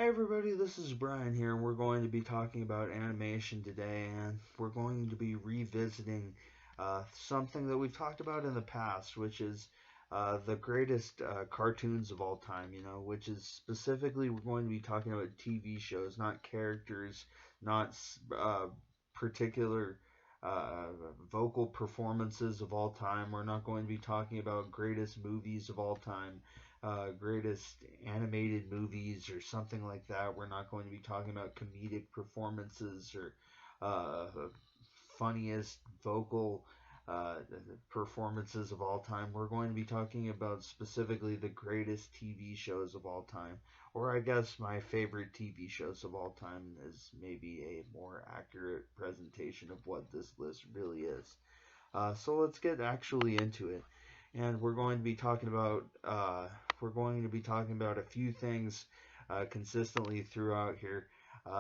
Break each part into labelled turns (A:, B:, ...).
A: Hey everybody, this is Brian here, and we're going to be talking about animation today, and we're going to be revisiting something that we've talked about in the past, which is the greatest cartoons of all time, which is specifically we're going to be talking about TV shows, not characters, not particular uh, vocal performances of all time. We're not going to be talking about greatest movies of all time, greatest animated movies or something like that. We're not going to be talking about comedic performances or funniest vocal uh, performances of all time. We're going to be talking about specifically the greatest TV shows of all time, or I guess my favorite TV shows of all time is maybe a more accurate presentation of what this list really is. So let's get actually into it, and we're going to be talking about a few things consistently throughout here.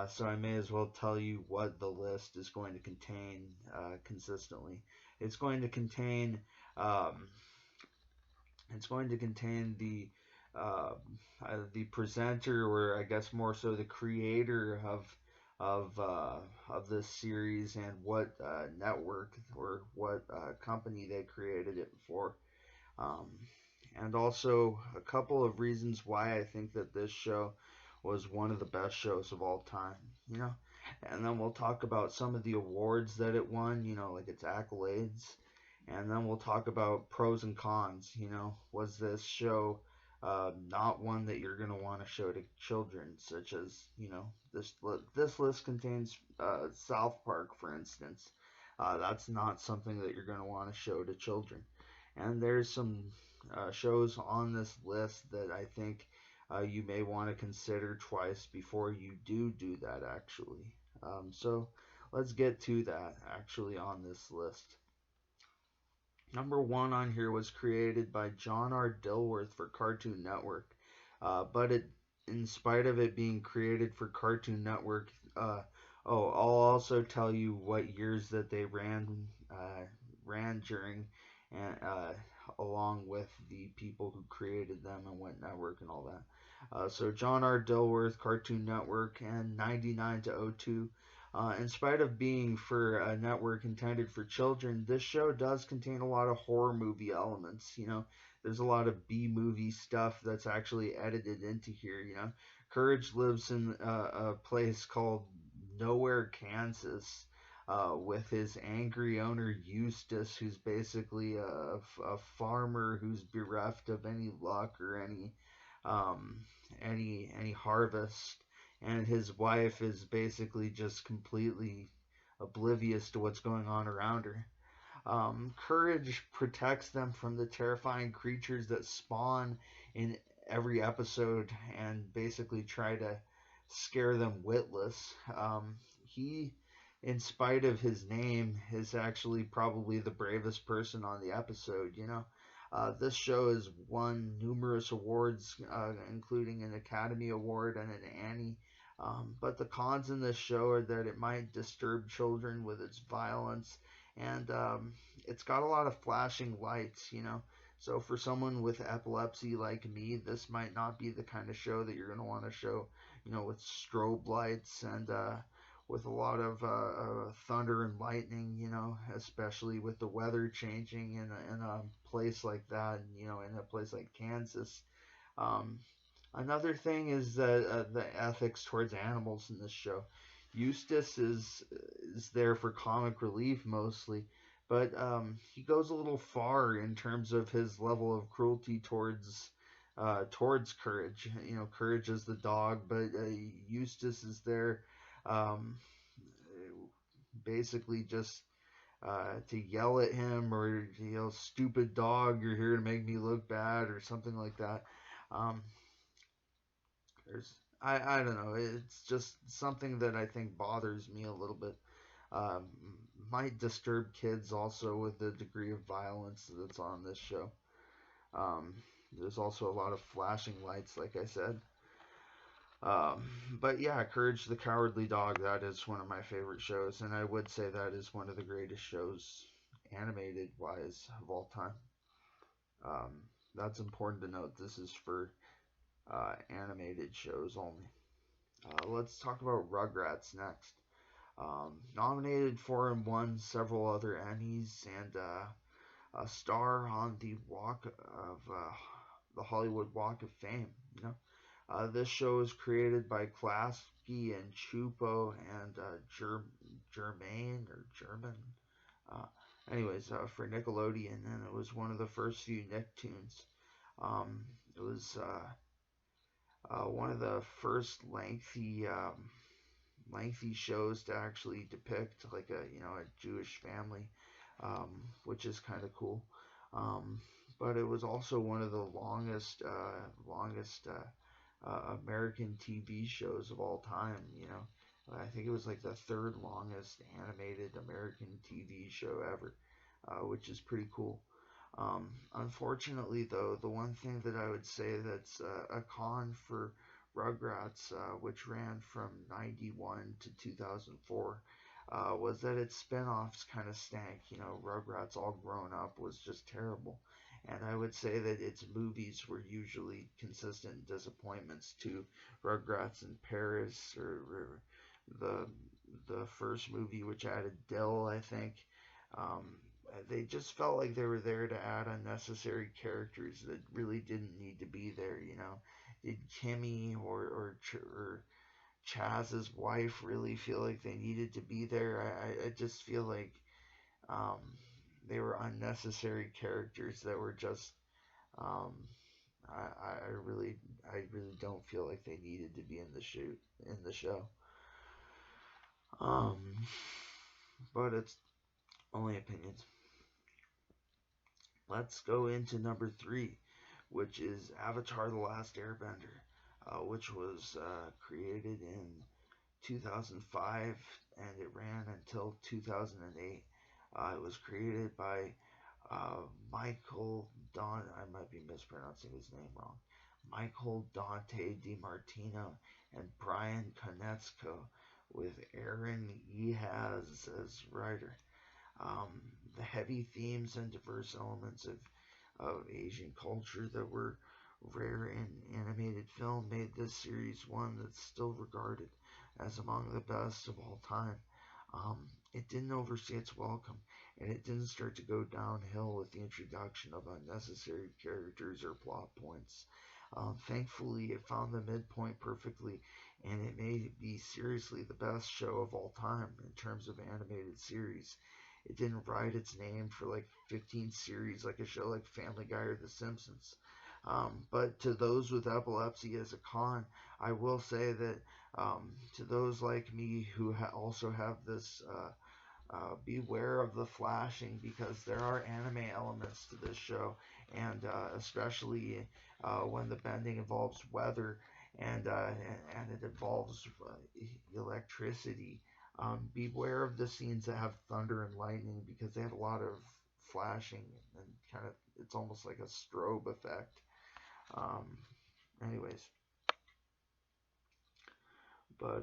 A: So I may as well tell you what the list is going to contain consistently. It's going to contain um, it's going to contain uh, the presenter, or I guess more so the creator of this series, and what network or what company they created it for, um, and also a couple of reasons why I think that this show was one of the best shows of all time. You know, and then we'll talk about some of the awards that it won. Like its accolades, and then we'll talk about pros and cons. Was this show not one that you're going to want to show to children, such as this list contains South Park, for instance. That's not something that you're going to want to show to children. And there's some shows on this list that I think you may want to consider twice before you do that, actually. So let's get to that actually on this list. Number one on here was created by John R. Dilworth for Cartoon Network, but in spite of it being created for Cartoon Network, I'll also tell you what years that they ran during, and along with the people who created them and what network and all that. So John R. Dilworth, Cartoon Network, and 99 to 02. In spite of being for a network intended for children, this show does contain a lot of horror movie elements. There's a lot of B movie stuff that's actually edited into here. Courage lives in a place called Nowhere, Kansas, with his angry owner Eustace, who's basically a farmer who's bereft of any luck or um, any harvest, and his wife is basically just completely oblivious to what's going on around her. Courage protects them from the terrifying creatures that spawn in every episode and basically try to scare them witless. He, in spite of his name, is actually probably the bravest person on the episode. This show has won numerous awards, including an Academy Award and an Annie. But the cons in this show are that it might disturb children with its violence, and it's got a lot of flashing lights. So for someone with epilepsy like me, this might not be the kind of show that you're going to want to show, with strobe lights and with a lot of thunder and lightning, especially with the weather changing in a place like that, in a place like Kansas. Um, Another thing is the ethics towards animals in this show. Eustace is there for comic relief mostly, but he goes a little far in terms of his level of cruelty towards Courage. Courage is the dog, but Eustace is there, um, basically just to yell at him, or stupid dog, you're here to make me look bad, or something like that. Um, there's I don't know. It's just something that I think bothers me a little bit. Um, might disturb kids also with the degree of violence that's on this show. Um, there's also a lot of flashing lights, like I said. Um, but yeah, Courage the Cowardly Dog, that is one of my favorite shows, and I would say that is one of the greatest shows, animated wise, of all time. That's important to note. This is for animated shows only. Let's talk about Rugrats next. Nominated for and won several other Emmys and a star on the Walk of the Hollywood Walk of Fame. You know, this show was created by Klasky and Chupo and Germain or German. Uh, for Nickelodeon, and it was one of the first few Nicktoons. It was one of the first lengthy shows to actually depict like a Jewish family, which is kind of cool. Um, but it was also one of the longest American TV shows of all time. I think it was like the third longest animated American TV show ever, which is pretty cool. Unfortunately, though, the one thing that I would say that's a con for Rugrats, which ran from 91 to 2004, was that its spin-offs kind of stank. Rugrats All Grown Up was just terrible. And I would say that its movies were usually consistent disappointments to Rugrats in Paris or the the first movie, which added Dill, I think. Um, they just felt like they were there to add unnecessary characters that really didn't need to be there. Did Kimmy or Chaz's wife really feel like they needed to be there? I just feel like um, they were unnecessary characters that were just um, I really don't feel like they needed to be in the show. Um, but it's only opinions. Let's go into number three, which is Avatar: The Last Airbender, which was created in 2005 and it ran until 2008. It was created by Michael Don. I might be mispronouncing his name wrong. Michael Dante DiMartino and Brian Konietzko, with Aaron Ehas as writer. Um, the heavy themes and diverse elements of Asian culture that were rare in animated film made this series one that's still regarded as among the best of all time. It didn't overstay its welcome, and it didn't start to go downhill with the introduction of unnecessary characters or plot points. Thankfully, it found the midpoint perfectly, and it may be seriously the best show of all time in terms of animated series. It didn't write its name for like 15 series like a show like Family Guy or The Simpsons. But to those with epilepsy as a con, I will say that to those like me who also have this, beware of the flashing because there are anime elements to this show, and especially when the bending involves weather and it involves electricity. Beware of the scenes that have thunder and lightning because they have a lot of flashing and kind of it's almost like a strobe effect. Um, anyways, but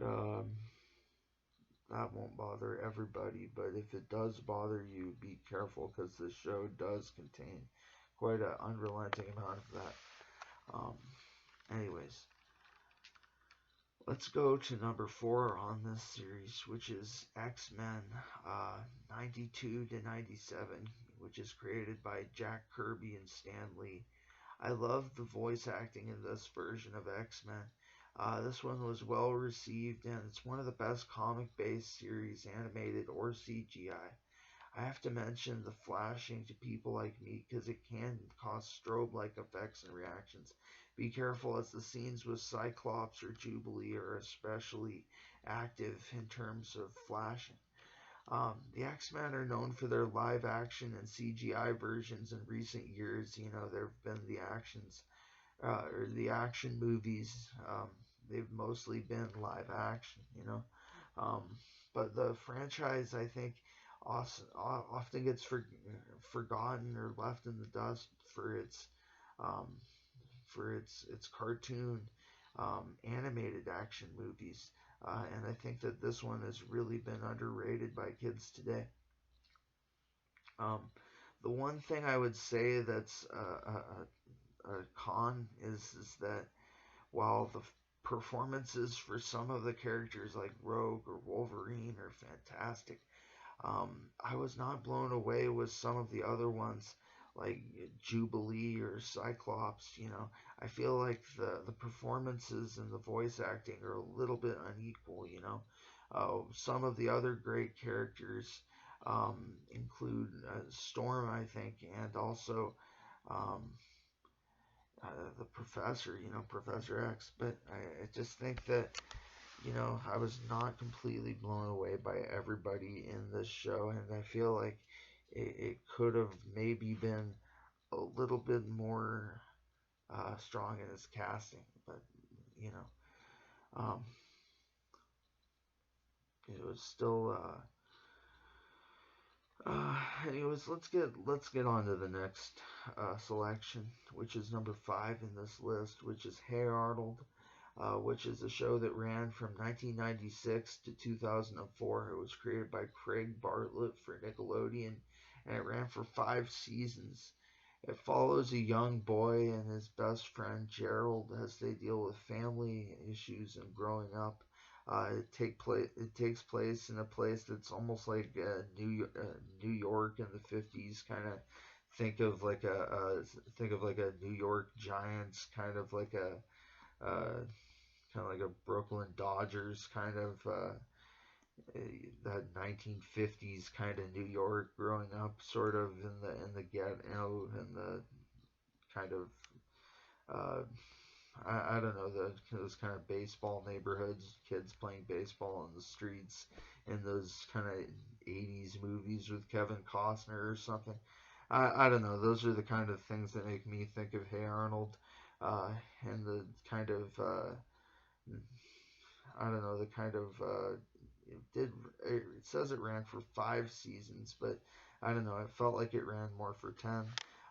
A: that won't bother everybody. But if it does bother you, be careful because the show does contain quite an unrelenting amount of that. Um, anyways, let's go to number four on this series, which is X Men 92 to 97, which is created by Jack Kirby and Stan Lee. I love the voice acting in this version of X Men. This one was well received, and it's one of the best comic based series, animated or CGI. I have to mention the flashing to people like me because it can cause strobe like effects and reactions. Be careful as the scenes with Cyclops or Jubilee are especially active in terms of flashing. The X-Men are known for their live action and CGI versions in recent years. There have been or the action movies. They've mostly been live action. Um, but the franchise, I think, often gets forgotten or left in the dust um, for its cartoon animated action movies. And I think that this one has really been underrated by kids today. Um, the one thing I would say that's a con is that while the performances for some of the characters like Rogue or Wolverine are fantastic. I was not blown away with some of the other ones like Jubilee or Cyclops. I feel like the performances and the voice acting are a little bit unequal. Some of the other great characters include Storm, I think, and also um, the Professor. Professor X. But I just think that I was not completely blown away by everybody in this show, and I feel like it could have maybe been a little bit more strong in its casting, but you know, um, it was still. Anyways, let's get on to the next selection, which is number 5 in this list, which is Hey Arnold, which is a show that ran from 1996 to 2004. It was created by Craig Bartlett for Nickelodeon, and it ran for 5 seasons. It follows a young boy and his best friend Gerald as they deal with family issues and growing up. It takes place in a place that's almost like New York in the 50s. Kind of think of like a New York Giants, uh, kind of like a Brooklyn Dodgers that 1950s kind of New York growing up, sort of in the ghetto and the kind of uh, I don't know, those kind of baseball neighborhoods, kids playing baseball on the streets in those kind of 80s movies with Kevin Costner or something. I don't know. Those are the kind of things that make me think of Hey Arnold, uh, and the kind of I don't know, the kind of it did. It says it ran for 5 seasons, but I don't know. It felt like it ran more for 10.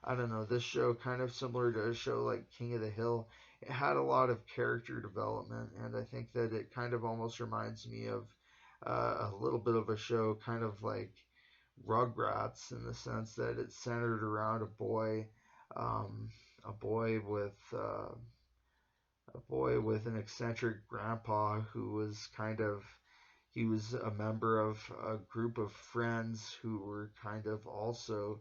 A: I don't know. This show, kind of similar to a show like King of the Hill, it had a lot of character development, and I think that it kind of almost reminds me of a little bit of a show, kind of like Rugrats, in the sense that it's centered around um, a boy with an eccentric grandpa who was he was a member of a group of friends who were kind of also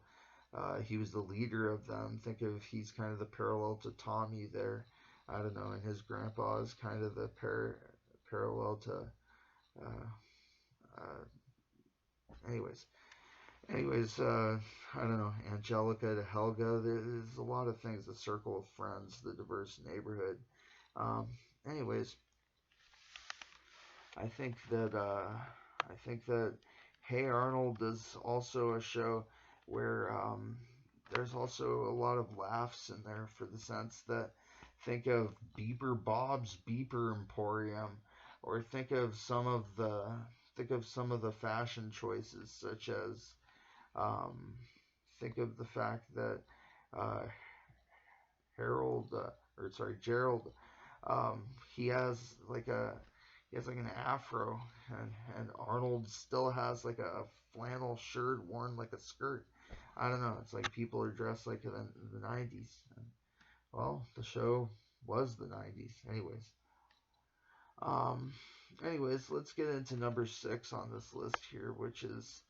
A: he was the leader of them. Think of he's kind of the parallel to Tommy there. I don't know, and his grandpa is kind of the parallel to. Uh, uh, anyways, I don't know, Angelica to Helga. There's a lot of things. The circle of friends, the diverse neighborhood. Um, anyways, I think that Hey Arnold is also a show where there's also a lot of laughs in there, for the sense that think of Beeper Bob's Beeper Emporium, or think of some of the fashion choices, such as um, think of the fact that uh, Harold or sorry Gerald, um, he has like a he has like an afro, and Arnold still has like a flannel shirt worn like a skirt. I don't know. It's like people are dressed like in the 90s. Well, the show was the 90s. Um, anyways, let's get into number 6 on this list here, which is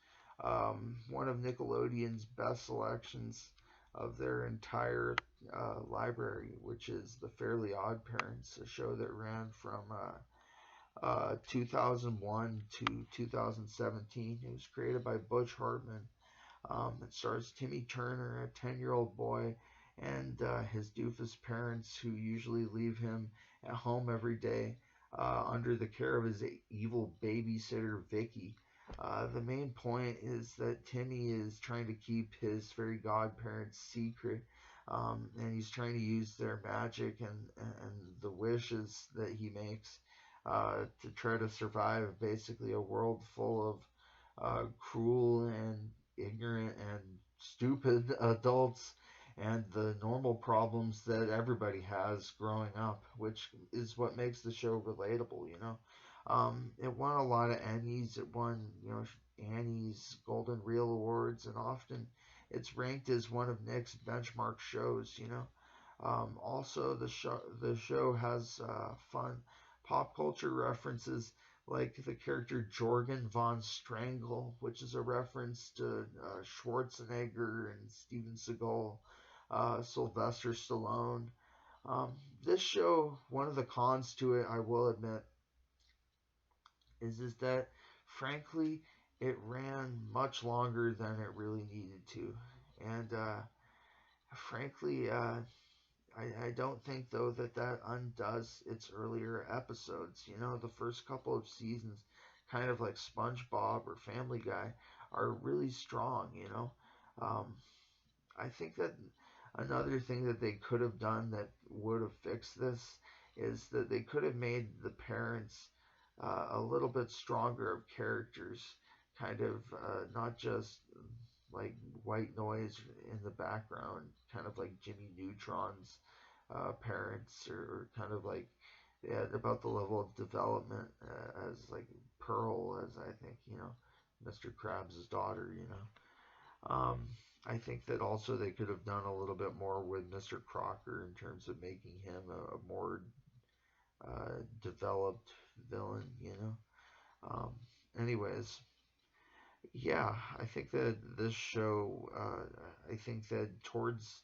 A: one of Nickelodeon's best selections of their entire library, which is The Fairly Odd Parents, a show that ran from 2001 to 2017. It was created by Butch Hartman. It stars Timmy Turner, a 10-year-old boy, and his doofus parents, who usually leave him at home every day under the care of his evil babysitter, Vicky. The main point is that Timmy is trying to keep his fairy godparents secret, and he's trying to use their magic and the wishes that he makes to try to survive basically a world full of cruel and ignorant and stupid adults, and the normal problems that everybody has growing up, which is what makes the show relatable. It won a lot of Emmys. It won, Annie's Golden Reel Awards, and often it's ranked as one of Nick's benchmark shows. Also, the show has fun pop culture references like the character Jorgen von Strangle, which is a reference to Schwarzenegger and Steven Seagal, Sylvester Stallone. Um, this show, one of the cons to it, I will admit, is that frankly it ran much longer than it really needed to, and frankly, I don't think though that undoes its earlier episodes. You know, the first couple of seasons, kind of like SpongeBob or Family Guy, are really strong. Um, I think that another thing that they could have done that would have fixed this is that they could have made the parents a little bit stronger of characters, kind of not just like white noise in the background, kind of like Jimmy Neutron's parents, or kind of like, yeah, about the level of development as like Pearl, as I think, Mr. Krabs' daughter. I think that also they could have done a little bit more with Mr. Crocker in terms of making him a more developed villain. Um, Anyways, yeah, I think that this show, I think that towards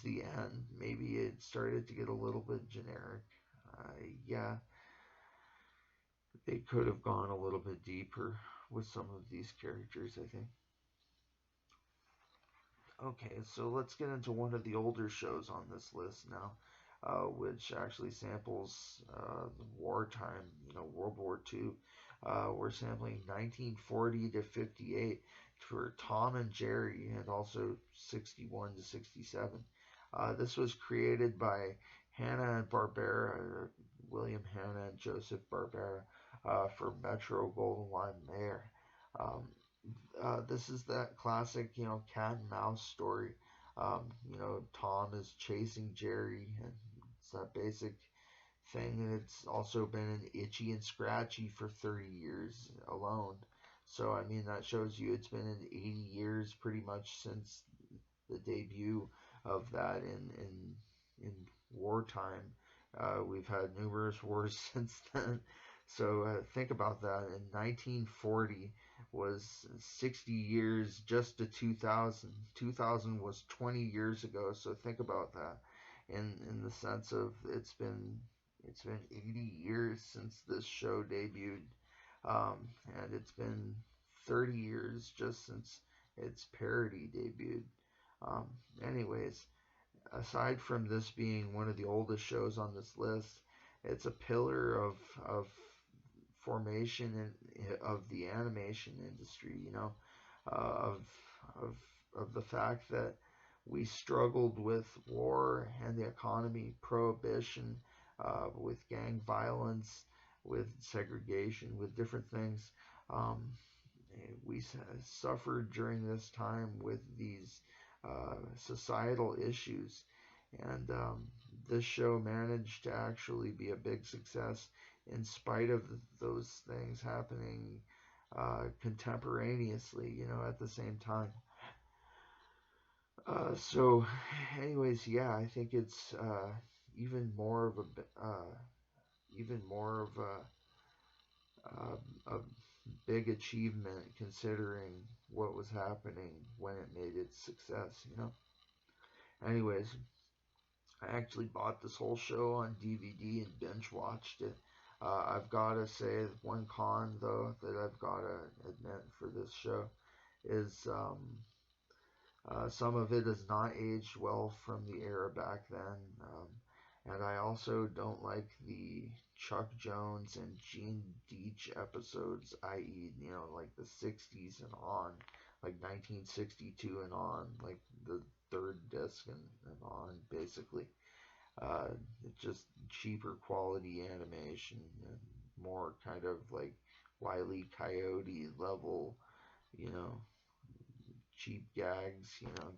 A: the end, maybe it started to get a little bit generic. Yeah, they could have gone a little bit deeper with some of these characters, I think. Okay, so let's get into one of the older shows on this list now, which actually samples wartime, World War II. We're sampling 1940 to 58 for Tom and Jerry, and also 61 to 67. This was created by Hanna-Barbera, William Hanna and Joseph Barbera, for Metro Goldwyn Mayer. Um, this is that classic, cat and mouse story. Tom is chasing Jerry, and it's that basic thing. And it's also been an itchy and scratchy for 30 years alone. So, I mean, that shows you it's been in 80 years pretty much since the debut of that in wartime. We've had numerous wars since then. So think about that. In 1940 was 60 years just to 2000. 2000 was 20 years ago. So think about that. In the sense of it's been 80 years since this show debuted, and it's been 30 years just since its parody debuted. Um, Anyways, aside from this being one of the oldest shows on this list, it's a pillar of formation of the animation industry. Of of of the fact that we struggled with war and the economy, prohibition, with gang violence, with segregation, with different things. Um, we suffered during this time with these societal issues, and this show managed to actually be a big success in spite of those things happening contemporaneously, at the same time. So, anyways, yeah, I think it's even more of even more of a big achievement considering what was happening when it made its success. Anyways, I actually bought this whole show on DVD and binge watched it. I've got to say, one con though that I've got to admit for this show is some of it has not aged well from the era back then. And I also don't like the Chuck Jones and Gene Deitch episodes, i.e., like the 60s and on, like 1962 and on, like the third disc and on, basically. It's just cheaper quality animation and more kind of like Wile E. Coyote level, you know, cheap gags,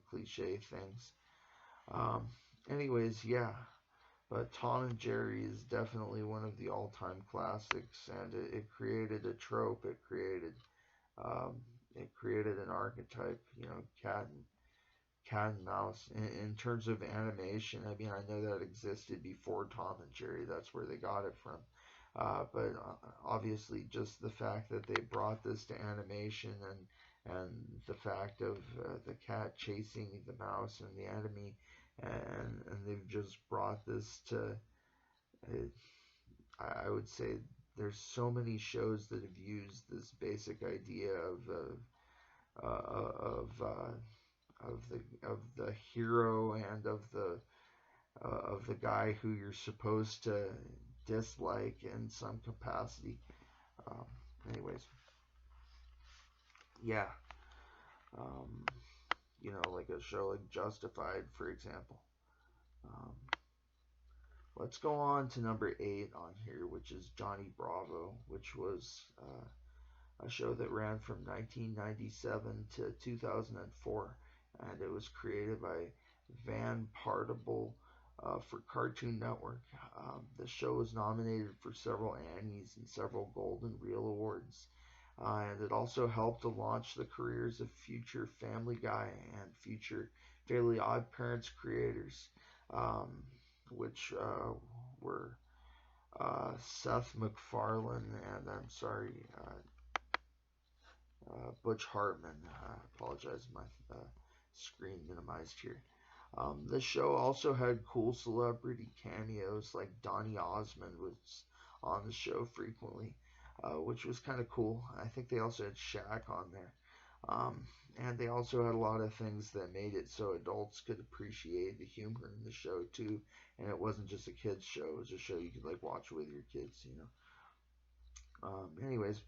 A: cliche things. Um, Anyways, yeah. But Tom and Jerry is definitely one of the all-time classics, and it created a trope. Um, it created an archetype. Cat cat and mouse. In terms of animation, I mean, I know that existed before Tom and Jerry. That's where they got it from. But obviously, just the fact that they brought this to animation, and the fact of the cat chasing the mouse and the enemy, and they've just brought this to. I would say there's so many shows that have used this basic idea uh, of uh, of the hero and of the guy who you're supposed to dislike in some capacity. Um, anyways, yeah, um, like a show like Justified, for example. Um, let's go on to number 8 on here, which is Johnny Bravo, which was a show that ran from 1997 to 2004, and it was created by Van Partible for Cartoon Network. The show was nominated for several Annies and several Golden Reel Awards, and it also helped to launch the careers of future Family Guy and future Fairly Odd Parents creators, um, which were Seth MacFarlane and I'm sorry, Butch Hartman. I apologize, my screen minimized here. This show also had cool celebrity cameos, like Donny Osmond was on the show frequently, which was kind of cool. I think they also had Shaq on there. Um, and they also had a lot of things that made it so adults could appreciate the humor in the show too. And it wasn't just a kids show; it was a show you could like watch with your kids. Anyways,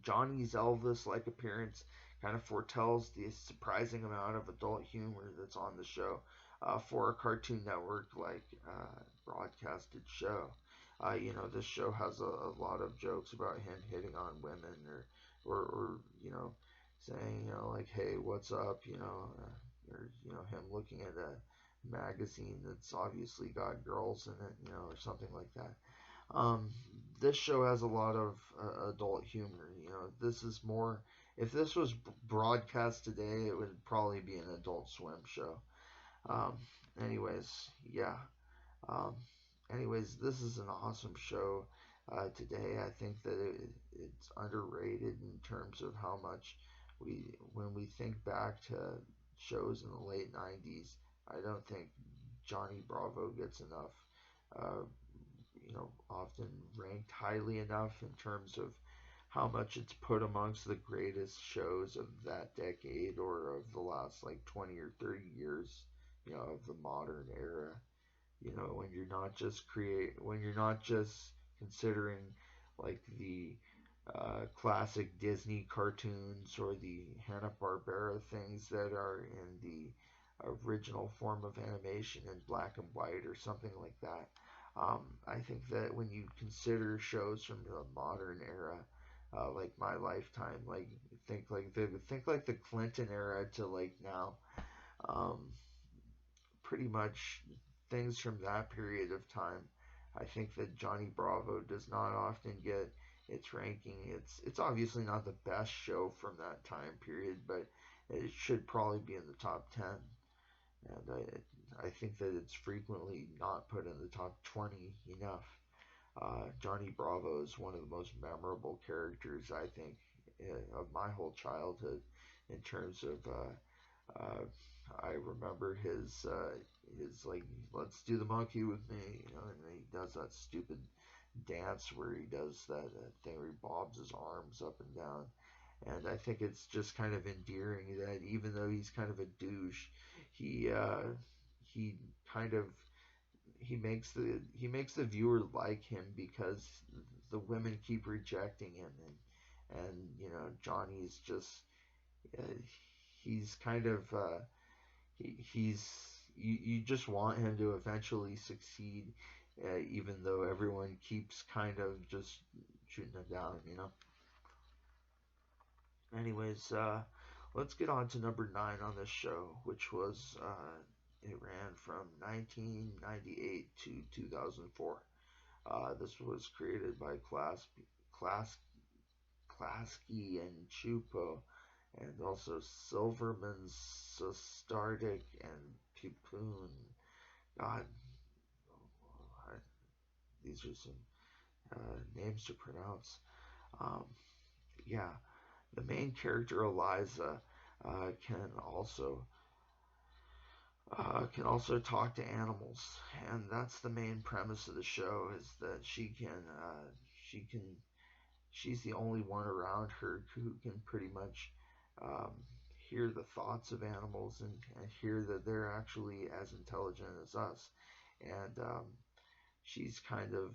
A: Johnny's Elvis-like appearance kind of foretells the surprising amount of adult humor that's on the show for a Cartoon Network-like broadcasted show. This show has a lot of jokes about him hitting on women, or saying, like, hey, what's up, or him looking at a magazine that's obviously got girls in it, or something like that. Um, this show has a lot of adult humor. This is more. If this was broadcast today, it would probably be an Adult Swim show. Um, anyways, yeah. Um, anyways, this is an awesome show today. I think that it's underrated in terms of how much when we think back to shows in the late '90s, I don't think Johnny Bravo gets enough uh, often ranked highly enough in terms of how much it's put amongst the greatest shows of that decade or of the last like 20 or 30 years, of the modern era. When you're not just considering like the classic Disney cartoons or the Hanna-Barbera things that are in the original form of animation in black and white or something like that. I think that when you consider shows from the modern era, like My Lifetime, like think like the Clinton era to like now, um, pretty much things from that period of time. I think that Johnny Bravo does not often get its ranking. It's obviously not the best show from that time period, but it should probably be in the top 10. And I think that it's frequently not put in the top 20 enough. Johnny Bravo is one of the most memorable characters, I think, of my whole childhood in terms of I remember his like, let's do the monkey with me, and he does that stupid dance where he does that thing where he bobs his arms up and down, and I think it's just kind of endearing that even though he's kind of a douche, he he kind of he makes the viewer like him because the women keep rejecting him, and Johnny's just uh, he's kind of he's you just want him to eventually succeed, even though everyone keeps kind of just shooting him down. Anyways, let's get on to number 9 on this show, which was it ran from 1998 to 2004. This was created by Klasky and Chupo, and also Silverman, Sostardic, and Pipoon. God, these are some names to pronounce. Um, yeah, the main character Eliza can also talk to animals, and that's the main premise of the show. Is that she can she's the only one around her who can pretty much um, hear the thoughts of animals and hear that they're actually as intelligent as us. And she's kind of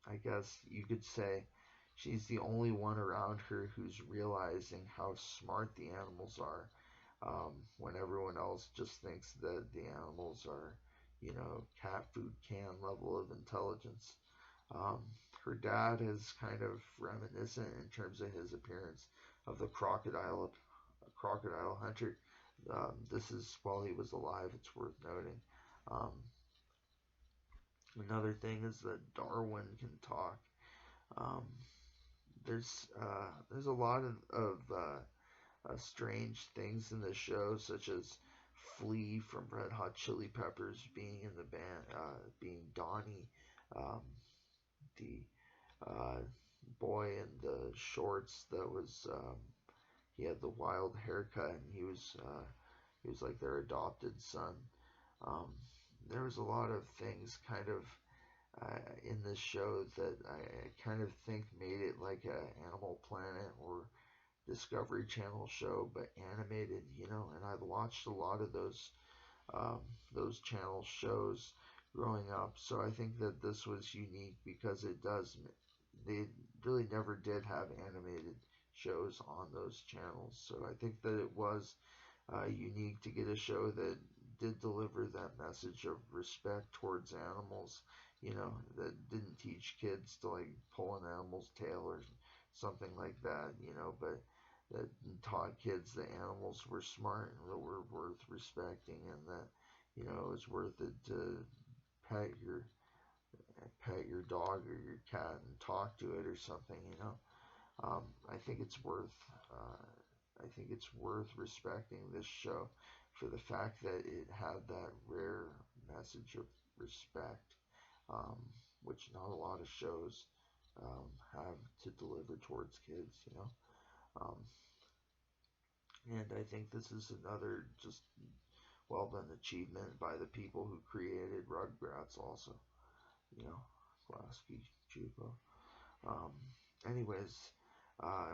A: I guess you could say she's the only one around her who's realizing how smart the animals are, when everyone else just thinks that the animals are, cat food can level of intelligence. Um, Her dad is kind of reminiscent in terms of his appearance of the crocodile hunter. This is while he was alive. It's worth noting. Um, Another thing is that Darwin can talk. Um, there's a lot of strange things in the show, such as Flea from Red Hot Chili Peppers being in the band, being Donnie, um, the uh, boy in the shorts that was he had the wild haircut, and he was like their adopted son. Um, there was a lot of things kind of in this show that I kind of think made it like a Animal Planet or Discovery Channel show, but animated, and I've watched a lot of um, those channel shows growing up. So I think that this was unique because they really never did have animated shows on those channels. So I think that it was unique to get a show that did deliver that message of respect towards animals, that didn't teach kids to like pull an animal's tail or something like that, but that taught kids that animals were smart and that were worth respecting, and that it was worth it to pet your pet your dog or your cat and talk to it or something. I think it's worth respecting this show for the fact that it had that rare message of respect, um, which not a lot of shows have to deliver towards kids. Um, and I think this is another just well done achievement by the people who created Rugrats also. You know, Klasky, Chupo. Um, Anyways,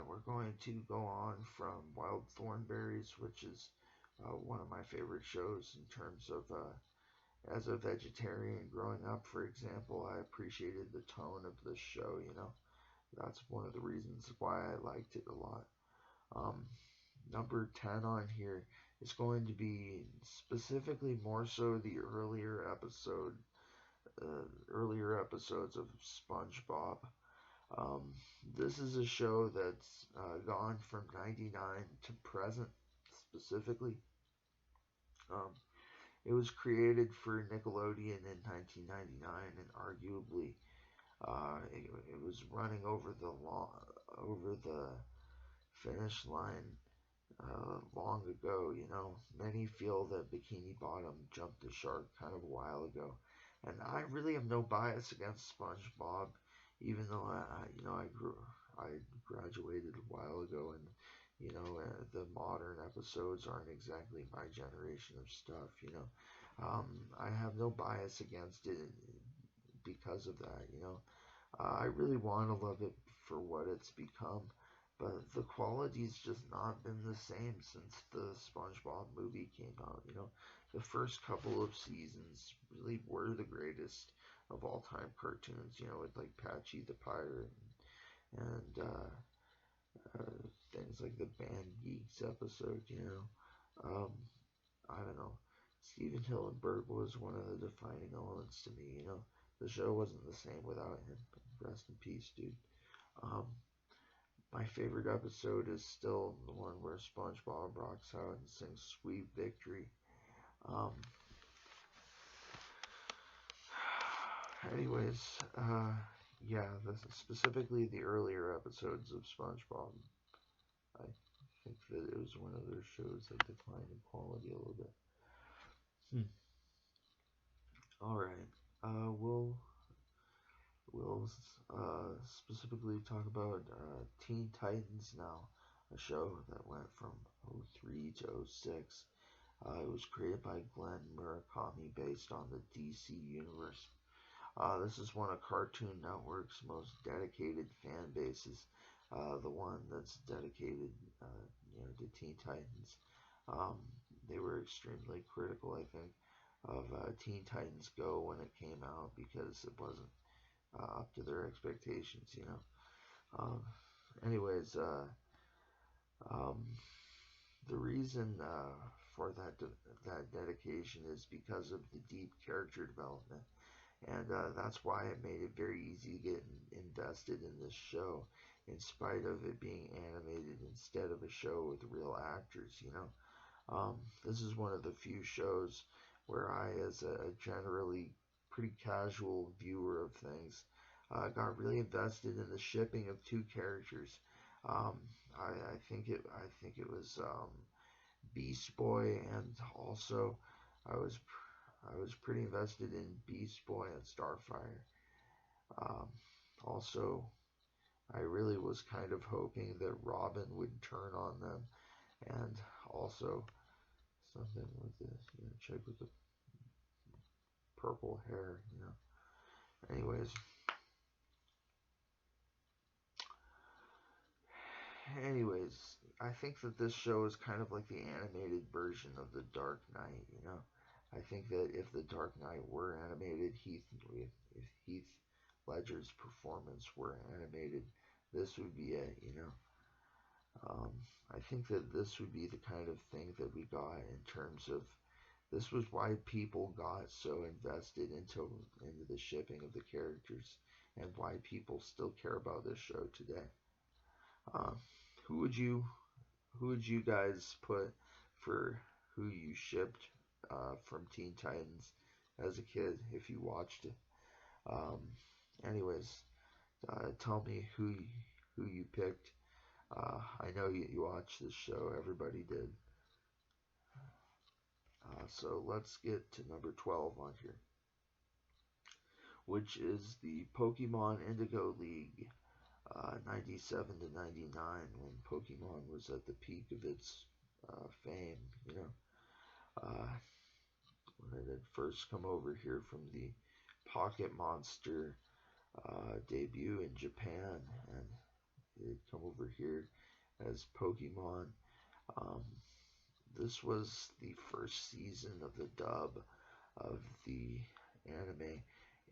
A: we're going to go on from Wild Thornberries, which is one of my favorite shows in terms of as a vegetarian growing up, for example, I appreciated the tone of the show. That's one of the reasons why I liked it a lot. Um, Number 10 on here is going to be specifically more so the earlier episodes of SpongeBob. Um, this is a show that's gone from 99 to present specifically. Um, it was created for Nickelodeon in 1999, and arguably it was running over the finish line long ago. Many feel that Bikini Bottom jumped the shark kind of a while ago, and I really have no bias against SpongeBob, even though I graduated a while ago, and the modern episodes aren't exactly my generation of stuff. I have no bias against it because of that. I really want to love it for what it's become, but the quality's just not been the same since the SpongeBob movie came out. The first couple of seasons really were the greatest of all time cartoons. With like Patchy the Pirate and things like the Band Geeks episode. Um, I don't know. Stephen Hillenburg was one of the defining elements to me. The show wasn't the same without him. Rest in peace, dude. Um, my favorite episode is still the one where SpongeBob rocks out and sings "Sweet Victory." Um, anyways, Yeah, this is specifically the earlier episodes of SpongeBob. I think that it was one of those shows that declined in quality a little bit. Hmm. All right. We'll specifically talk about Teen Titans now, a show that went from '03 to '06. It was created by Glenn Murakami based on the DC universe. This is one of Cartoon Network's most dedicated fan bases, the one that's dedicated, to Teen Titans. Um, they were extremely critical, I think, of Teen Titans Go when it came out because it wasn't up to their expectations. Um, anyways, um, the reason for that dedication is because of the deep character development, and that's why it made it very easy to get invested in this show, in spite of it being animated instead of a show with real actors. This is one of the few shows where I, as a generally pretty casual viewer of things, got really invested in the shipping of two characters. Um, I think it was Beast Boy, and also I was I was pretty invested in Beast Boy and Starfire. Um, also, I really was kind of hoping that Robin would turn on them, and also something with this, chick with the purple hair. Anyways, anyways, I think that this show is kind of like the animated version of The Dark Knight. I think that if The Dark Knight were animated, if Heath Ledger's performance were animated, this would be it. Um, I think that this would be the kind of thing that we got in terms of this was why people got so invested into the shipping of the characters, and why people still care about this show today. Um, who would you who would you guys put for who you shipped from Teen Titans as a kid if you watched it? Um, anyways, tell me who you picked. I know you watched this show. Everybody did. So let's get to number 12 on here, which is the Pokemon Indigo League, 97 to 99, when Pokemon was at the peak of its fame. Uh, when it had first come over here from the Pocket Monster debut in Japan, and it had come over here as Pokemon. Um, this was the first season of the dub of the anime,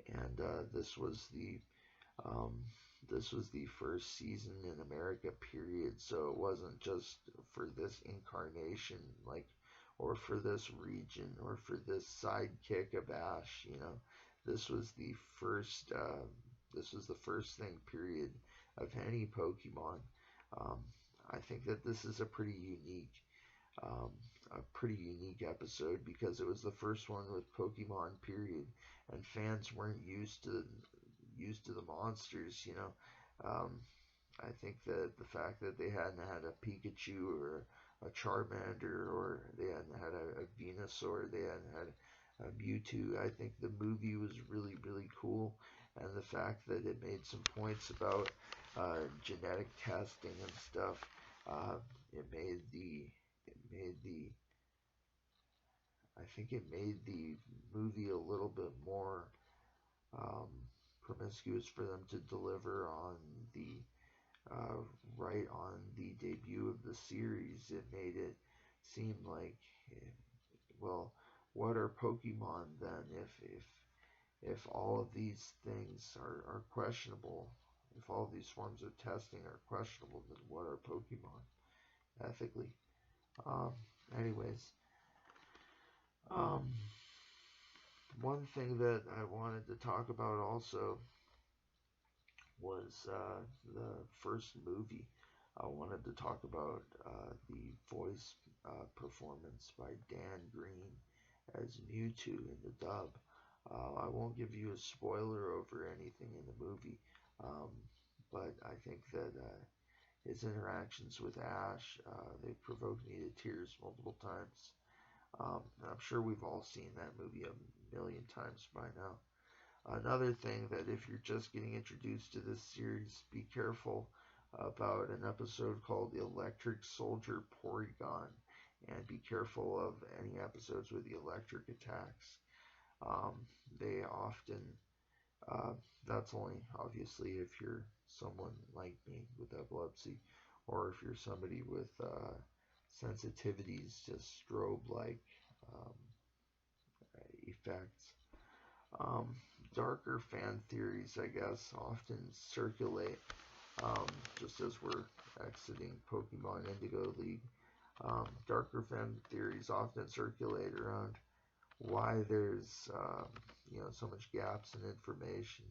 A: and um, this was the first season in America, period. So it wasn't just for this incarnation, like, or for this region, or for this sidekick of Ash. This was the first. This was the first thing, period, of any Pokemon. Um, I think that this is um, a pretty unique episode because it was the first one with Pokemon, period, and fans weren't used to the monsters. Um, I think that the fact that they hadn't had a Pikachu or a Charmander, or they hadn't had a Venusaur, they hadn't had a Mewtwo. I think the movie was really, really cool, and the fact that it made some points about genetic testing and stuff, uh, it made the it made the I think it made the movie a little bit more um, promiscuous for them to deliver on the uh, right on the debut of the series. It made it seem like, well, what are Pokemon then if all of these things are questionable? If all of these forms of testing are questionable, then what are Pokemon ethically? Um, anyways, um, one thing that I wanted to talk about also was the first movie. I wanted to talk about the voice performance by Dan Green as Mewtwo in the dub. I won't give you a spoiler over anything in the movie, um, but I think that his interactions with Ash, they provoked me to tears multiple times. I'm sure we've all seen that movie a million times by now. Another thing that if you're just getting introduced to this series, be careful about an episode called The Electric Soldier Porygon, and be careful of any episodes with the electric attacks. Um, they often, uh, that's only obviously if you're someone like me with epilepsy, or if you're somebody with sensitivities to strobe like um, effects. Um, Darker fan theories, I guess, often circulate um, just as we're exiting Pokemon Indigo League. Darker fan theories often circulate around why there's so much gaps in information,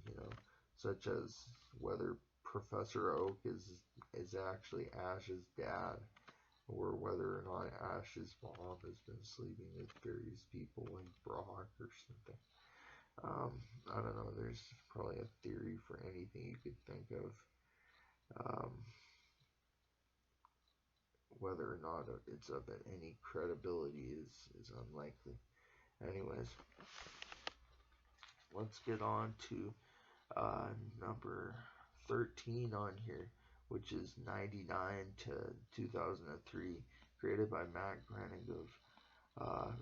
A: such as whether Professor Oak is actually Ash's dad, or whether or not Ash's mom has been sleeping with various people like Brock or something. I don't know. There's probably a theory for anything you could think of. Um, whether or not it's of any credibility is unlikely. Anyways, let's get on to number 13 on here, which is 99 to 2003, created by Matt Groening of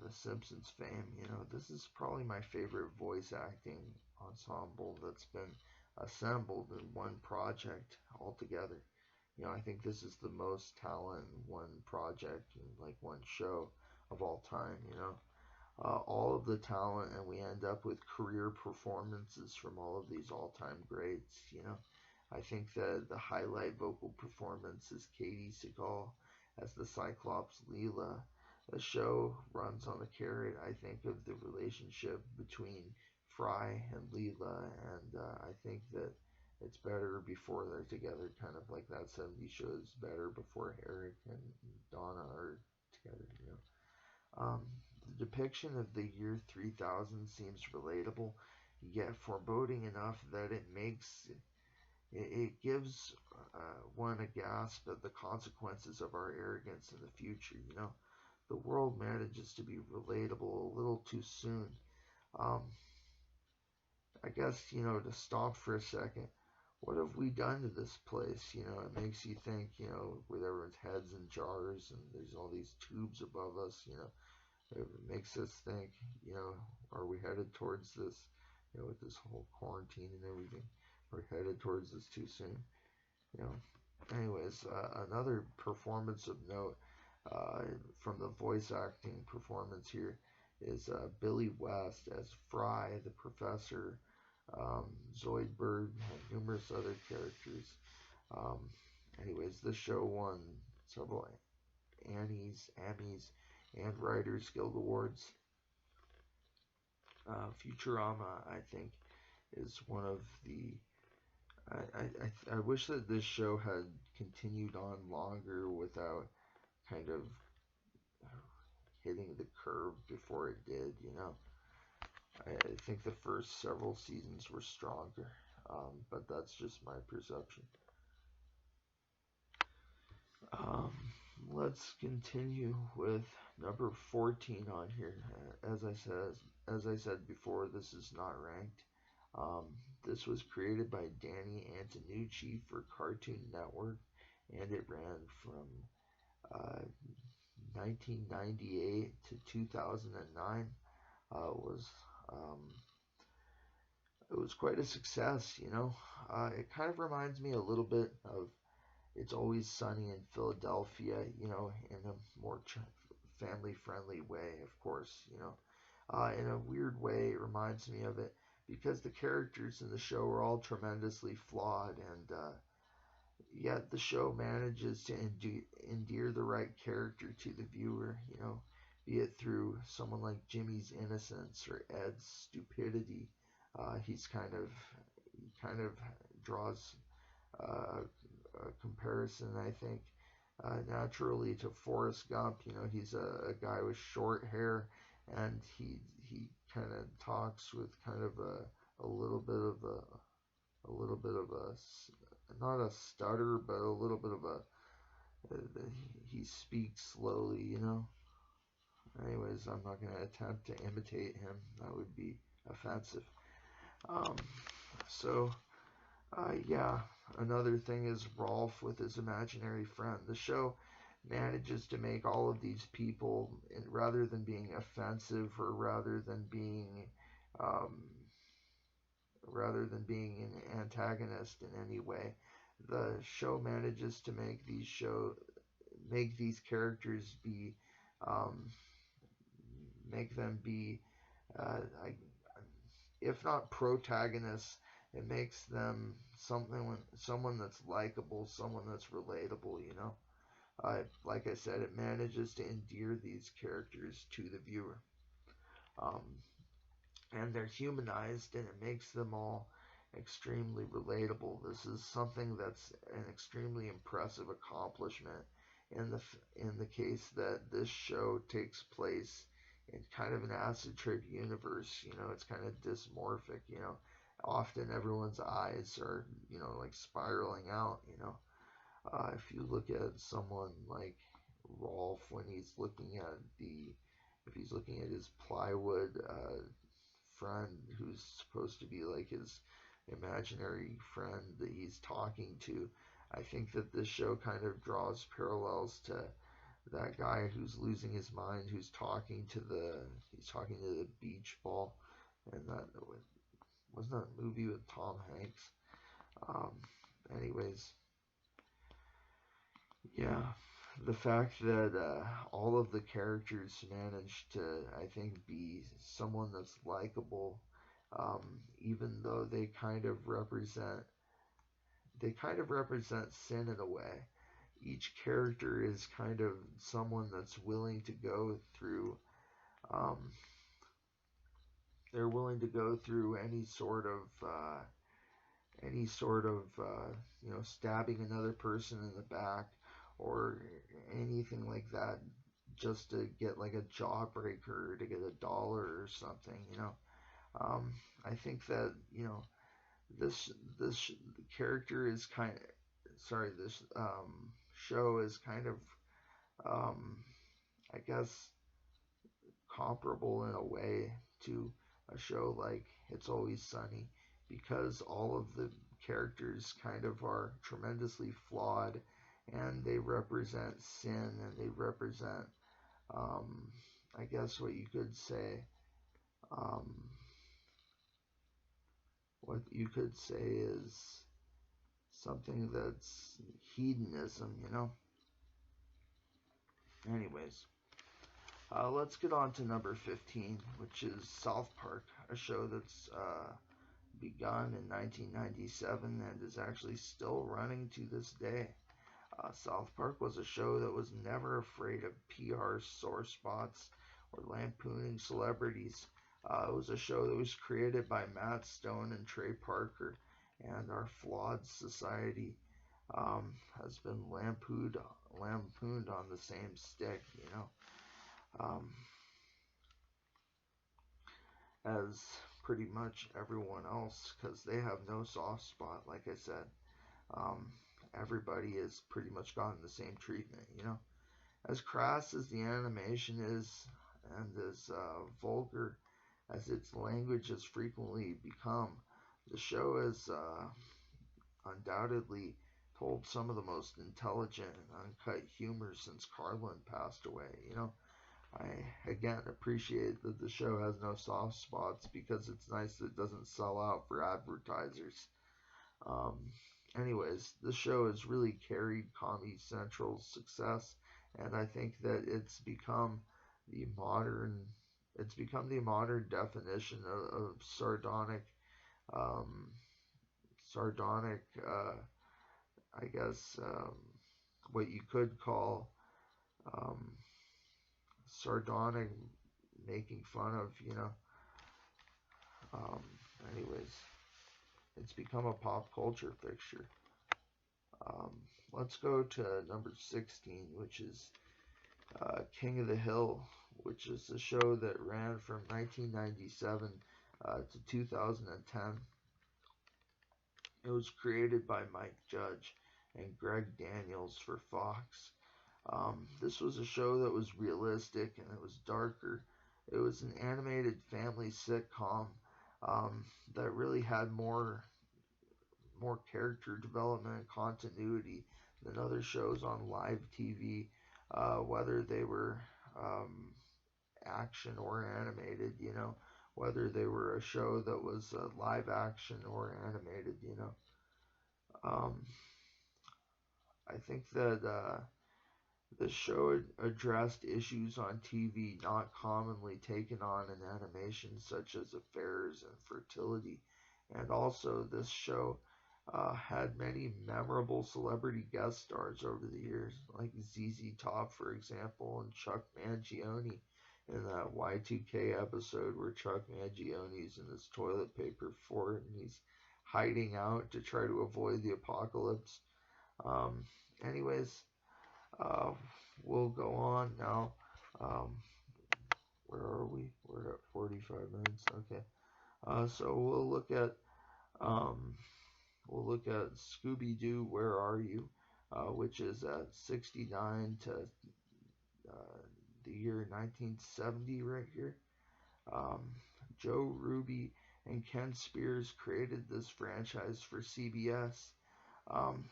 A: The Simpsons fame. This is probably my favorite voice acting ensemble that's been assembled in one project altogether. I think this is the most talent in one project and like one show of all time. All of the talent, and we end up with career performances from all of these all-time greats. I think that the highlight vocal performance is Katie Seagal as the Cyclops Leela. The show runs on the carrot, I think, of the relationship between Fry and Leela, and I think that it's better before they're together, kind of like that 70s show is better before Eric and Donna are together. Um, the depiction of the year 3000 seems relatable, yet foreboding enough that it gives one a gasp at the consequences of our arrogance in the future. The world manages to be relatable a little too soon. Um, I guess, to stop for a second, what have we done to this place? It makes you think, with everyone's heads in jars and there's all these tubes above us. It makes us think, are we headed towards this, with this whole quarantine and everything? We're headed towards this too soon, you know. Anyways, another performance of note from the voice acting performance here is Billy West as Fry, the professor, Zoidberg, and numerous other characters. Um, anyways, this show won several Emmys, and Writers Guild Awards. Futurama, I think, is one of the. I wish that this show had continued on longer without kind of hitting the curve before it did. I think the first several seasons were stronger, but that's just my perception. Um, let's continue with number 14 on here. As I said before, this is not ranked. Um, this was created by Danny Antonucci for Cartoon Network, and it ran from 1998 to 2009. Was it was quite a success. It kind of reminds me a little bit of It's Always Sunny in Philadelphia, in a more family friendly way, of course. In a weird way, it reminds me of it because the characters in the show are all tremendously flawed, and yet the show manages to endear the right character to the viewer, be it through someone like Jimmy's innocence or Ed's stupidity. He kind of draws uh, a comparison, I think, naturally to Forrest Gump. He's a guy with short hair, and he kind of talks with kind of a little bit of not a stutter, but a little bit of he speaks slowly, you know. Anyways, I'm not going to attempt to imitate him. That would be offensive. Um, so, yeah, another thing is Rolf with his imaginary friend. The show manages to make all of these people, rather than being offensive or um, rather than being an antagonist in any way, the show manages to make these characters be um, make them be uh, if not protagonists, it makes them someone that's likable, someone that's relatable. You know, like I said, it manages to endear these characters to the viewer, um, and they're humanized, and it makes them all extremely relatable. This is something that's an extremely impressive accomplishment in the case that this show takes place in kind of an acid trip universe. You know, it's kind of dysmorphic. You know, often everyone's eyes are, you know, like spiraling out. You know, if you look at someone like Rolf when he's looking at if he's looking at his plywood friend who's supposed to be like his imaginary friend that he's talking to, I think that this show kind of draws parallels to that guy who's losing his mind, who's talking to the beach ball, and that wasn't that a movie with Tom Hanks. Um, anyways, yeah, the fact that all of the characters managed to, I think, be someone that's likable, even though they kind of represent sin in a way. Each character is kind of someone that's willing to go through. Um, they're willing to go through you know, stabbing another person in the back or anything like that, just to get like a jawbreaker, to get $1 or something. You know, I think that, you know, this character is kind of sorry this show is kind of um, I guess comparable in a way to a show like It's Always Sunny, because all of the characters kind of are tremendously flawed, and they represent sin, and they represent, um, I guess um, what you could say is something that's hedonism, you know? Anyways, let's get on to number 15, which is South Park, a show that's begun in 1997 and is actually still running to this day. South Park was a show that was never afraid of PR sore spots or lampooning celebrities. It was a show that was created by Matt Stone and Trey Parker, and our flawed society has been lampooned on the same stick, you know, as pretty much everyone else, because they have no soft spot. Like I said, um, everybody has pretty much gotten the same treatment, you know. As crass as the animation is, and as vulgar as its language has frequently become, the show has undoubtedly told some of the most intelligent and uncut humor since Carlin passed away. You know, I again appreciate that the show has no soft spots, because it's nice that it doesn't sell out for advertisers. Um, anyways, this show has really carried Comedy Central's success, and I think that it's become the modern definition of um, sardonic, I guess, what you could call um, sardonic, making fun of, you know. Um, anyways, it's become a pop culture fixture. Um, let's go to number 16, which is King of the Hill, which is a show that ran from 1997 to 2010. It was created by Mike Judge and Greg Daniels for Fox. This was a show that was realistic and it was darker. It was an animated family sitcom that really had more character development and continuity than other shows on live TV, whether they were action or animated, whether they were a show that was live action or animated, Um, I think that the show addressed issues on TV not commonly taken on in animation, such as affairs and fertility. And also, this show had many memorable celebrity guest stars over the years, like ZZ Top, for example, and Chuck Mangione in that Y2K episode where Chuck Mangione's in his toilet paper fort and he's hiding out to try to avoid the apocalypse. Um, anyways, uh, we'll go on now. Um, where are we? We're at 45 minutes. Okay. So um, we'll look at Scooby Doo. Where are you? Which is at 69 to the year 1970 right here. Um, Joe Ruby and Ken Spears created this franchise for CBS.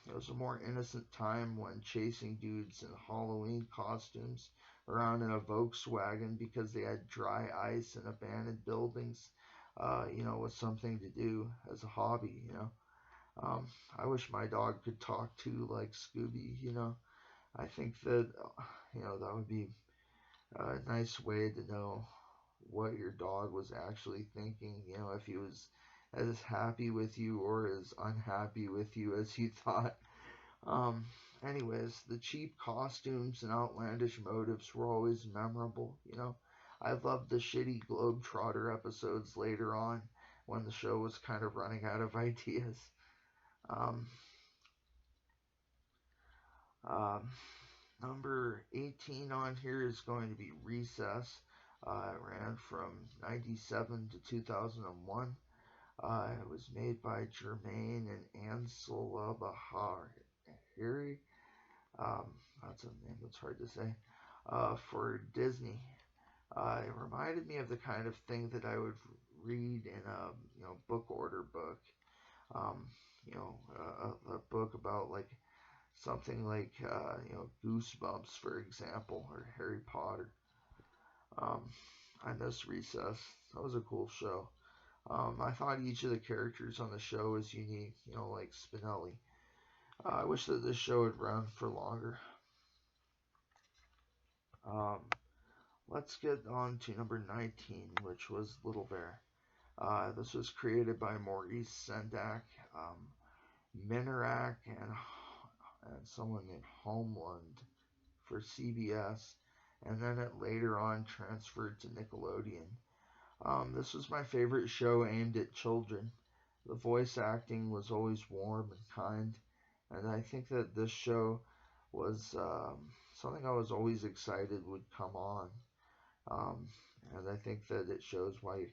A: It was a more innocent time when chasing dudes in Halloween costumes around in a Volkswagen because they had dry ice and abandoned buildings, was something to do as a hobby. I wish my dog could talk too like Scooby. I think that, that would be a nice way to know what your dog was actually thinking, if he was as happy with you or as unhappy with you as you thought. Um, anyways, the cheap costumes and outlandish motives were always memorable. I loved the shitty Globetrotter episodes later on when the show was kind of running out of ideas. Um, um, Number 18 on here is going to be Recess. It ran from 97 to 2001. It was made by Jermaine and Ansel Bahari. Um, that's a name that's hard to say. For Disney. It reminded me of the kind of thing that I would read in a book order book. Um, a book about like something like Goosebumps, for example, or Harry Potter. Um, I miss Recess. That was a cool show. I thought each of the characters on the show was unique, like Spinelli. I wish that this show had run for longer. Um, let's get on to number 19, which was Little Bear. This was created by Maurice Sendak, Minarak, and someone named Homeland for CBS, and then it later on transferred to Nickelodeon. This was my favorite show aimed at children. The voice acting was always warm and kind, and I think that this show was something I was always excited would come on. Um, and I think that it shows why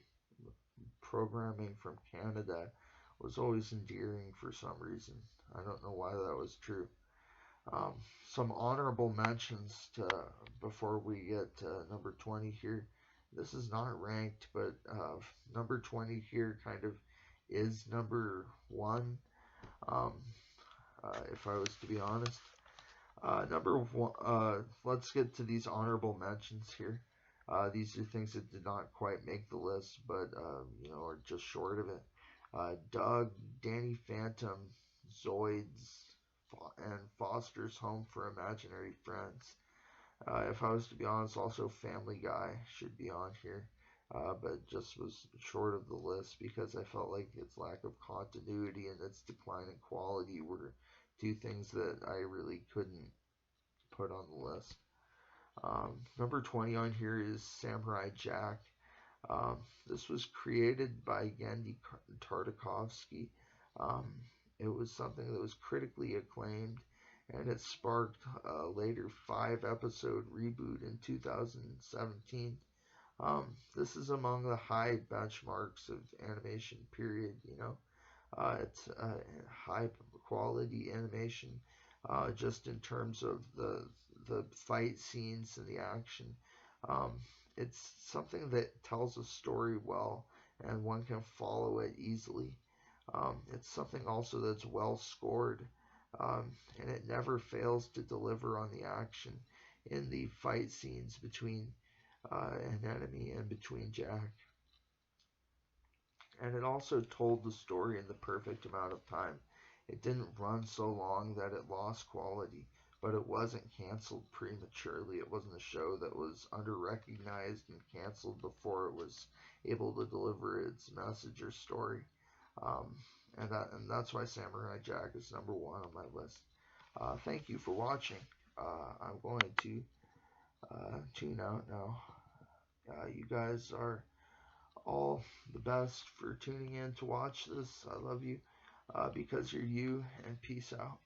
A: programming from Canada was always endearing for some reason. I don't know why that was true. Um, some honorable mentions before we get to number 20 here. This is not ranked, but number 20 here kind of is number one, um, if I was to be honest. Number one, let's get to these honorable mentions here. These are things that did not quite make the list, but are just short of it. Doug, Danny Phantom, Zoids, and Foster's Home for Imaginary Friends. If I was to be honest, also Family Guy should be on here, but just was short of the list because I felt like its lack of continuity and its decline in quality were two things that I really couldn't put on the list. Number 20 on here is Samurai Jack. This was created by Genndy Tartakovsky. Um, it was something that was critically acclaimed and it sparked a later 5-episode reboot in 2017. This is among the high benchmarks of animation, period. It's high quality animation, just in terms of the fight scenes and the action. Um, it's something that tells a story well, and one can follow it easily. It's something also that's well scored, and it never fails to deliver on the action in the fight scenes between an enemy and between Jack. And it also told the story in the perfect amount of time. It didn't run so long that it lost quality, but it wasn't canceled prematurely. It wasn't a show that was under recognized and canceled before it was able to deliver its message or story. Um, and that's why Samurai Jack is number one on my list. Thank you for watching. I'm going to tune out now. You guys are all the best for tuning in to watch this. I love you because you're you, and peace out.